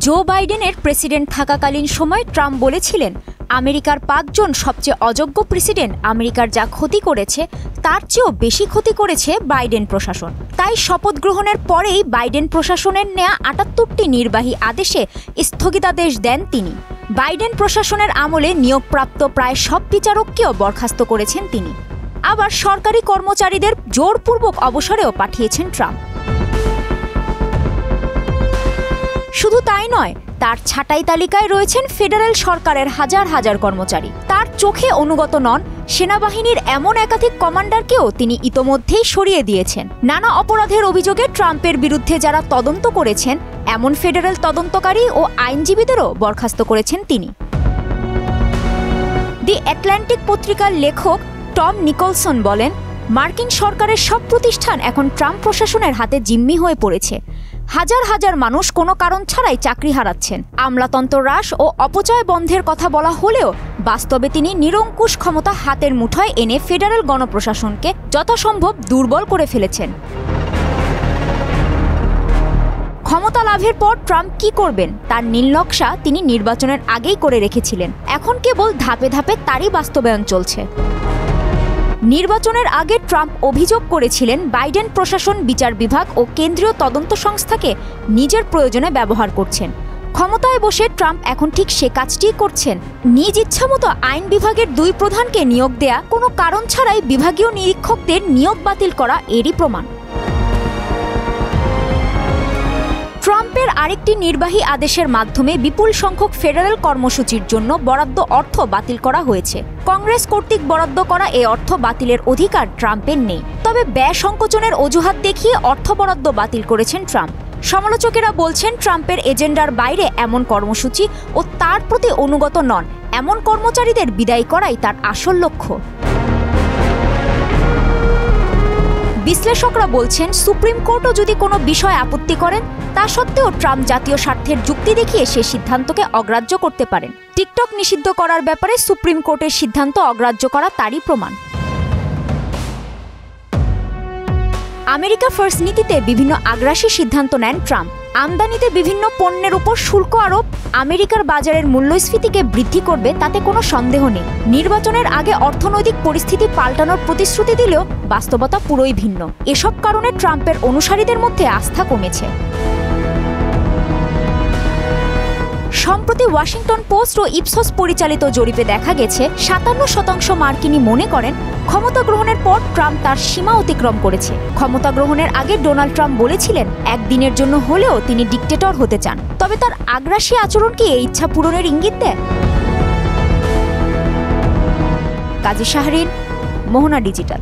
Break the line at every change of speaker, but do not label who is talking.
জো বাইডেনের প্রেসিডেন্ট থাকাকালীন সময় ট্রাম্প বলেছিলেন, আমেরিকার ৫ জন সবচেয়ে অযোগ্য প্রেসিডেন্ট আমেরিকার যা ক্ষতি করেছে তার চেয়েও বেশি ক্ষতি করেছে বাইডেন প্রশাসন। তাই শপথ গ্রহণের পরেই বাইডেন প্রশাসনের নেয়া ৭৮টি নির্বাহী আদেশে স্থগিতাদেশ দেন তিনি। বাইডেন প্রশাসনের আমলে নিয়োগপ্রাপ্ত প্রায় সব বিচারককেও বরখাস্ত করেছেন তিনি। আবার সরকারি কর্মচারীদের জোরপূর্বক অবসরেও পাঠিয়েছেন ট্রাম্প। শুধু তাই নয়, তার ছাঁটাই তালিকায় রয়েছেন ফেডারেল সরকারের হাজার হাজার কর্মচারী। তার চোখে অনুগত নন সেনাবাহিনীর এমন একাধিক কমান্ডারকেও তিনি ইতোমধ্যেই সরিয়ে দিয়েছেন। নানা অপরাধের অভিযোগে ট্রাম্পের বিরুদ্ধে যারা তদন্ত করেছেন এমন ফেডারেল তদন্তকারী ও আইনজীবীদেরও বরখাস্ত করেছেন তিনি। দি অ্যাটলান্টিক পত্রিকার লেখক টম নিকলসন বলেন, মার্কিন সরকারের সব প্রতিষ্ঠান এখন ট্রাম্প প্রশাসনের হাতে জিম্মি হয়ে পড়েছে। হাজার হাজার মানুষ কোনো কারণ ছাড়াই চাকরি হারাচ্ছেন। আমলাতন্ত্র হ্রাস ও অপচয় বন্ধের কথা বলা হলেও বাস্তবে তিনি নিরঙ্কুশ ক্ষমতা হাতের মুঠোয় এনে ফেডারেল গণপ্রশাসনকে যথাসম্ভব দুর্বল করে ফেলেছেন। ক্ষমতা লাভের পর ট্রাম্প কি করবেন তার নীলনকশা তিনি নির্বাচনের আগেই করে রেখেছিলেন। এখন কেবল ধাপে ধাপে তারই বাস্তবায়ন চলছে। নির্বাচনের আগে ট্রাম্প অভিযোগ করেছিলেন বাইডেন প্রশাসন বিচার বিভাগ ও কেন্দ্রীয় তদন্ত সংস্থাকে নিজের প্রয়োজনে ব্যবহার করছেন। ক্ষমতায় বসে ট্রাম্প এখন ঠিক সে কাজটিই করছেন। নিজ ইচ্ছামতো আইন বিভাগের 2 প্রধানকে নিয়োগ দেয়া, কোনো কারণ ছাড়াই বিভাগীয় নিরীক্ষকদের নিয়োগ বাতিল করা এরই প্রমাণ। ট্রাম্পের আরেকটি নির্বাহী আদেশের মাধ্যমে বিপুল সংখ্যক ফেডারেল কর্মসূচির জন্য বরাদ্দ অর্থ বাতিল করা হয়েছে। কংগ্রেস কর্তৃক বরাদ্দ করা এই অর্থ বাতিলের অধিকার ট্রাম্পের নেই। তবে ব্যয় সংকোচনের অজুহাত দেখিয়ে অর্থ বরাদ্দ বাতিল করেছেন ট্রাম্প। সমালোচকেরা বলছেন, ট্রাম্পের এজেন্ডার বাইরে এমন কর্মসূচি ও তার প্রতি অনুগত নন এমন কর্মচারীদের বিদায় করাই তার আসল লক্ষ্য। বিশ্লেষকরা বলছেন, সুপ্রিম কোর্টও যদি কোনো বিষয় আপত্তি করেন তা সত্ত্বেও ট্রাম্প জাতীয় স্বার্থের যুক্তি দেখিয়ে সে সিদ্ধান্তকে অগ্রাহ্য করতে পারেন। টিকটক নিষিদ্ধ করার ব্যাপারে সুপ্রিম কোর্টের সিদ্ধান্ত অগ্রাহ্য করা তারই প্রমাণ। আমেরিকা ফার্স্ট নীতিতে বিভিন্ন আগ্রাসী সিদ্ধান্ত নেন ট্রাম্প। আমদানিতে বিভিন্ন পণ্যের উপর শুল্ক আরোপ আমেরিকার বাজারের মূল্যস্ফীতিকে বৃদ্ধি করবে তাতে কোনো সন্দেহ নেই। নির্বাচনের আগে অর্থনৈতিক পরিস্থিতি পাল্টানোর প্রতিশ্রুতি দিলেও বাস্তবতা পুরোই ভিন্ন। এসব কারণে ট্রাম্পের অনুসারীদের মধ্যে আস্থা কমেছে। সম্প্রতি ওয়াশিংটন পোস্ট ও ইপসোস পরিচালিত জরিপে দেখা গেছে 57% মার্কিনী মনে করেন ক্ষমতা গ্রহণের পর ট্রাম্প তার সীমা অতিক্রম করেছে। ক্ষমতা গ্রহণের আগে ডোনাল্ড ট্রাম্প বলেছিলেন একদিনের জন্য হলেও তিনি ডিক্টেটর হতে চান। তবে তার আগ্রাসী আচরণ কি এই ইচ্ছা পূরণের ইঙ্গিত দেয়? কাজী শাহরিন, মোহনা ডিজিটাল।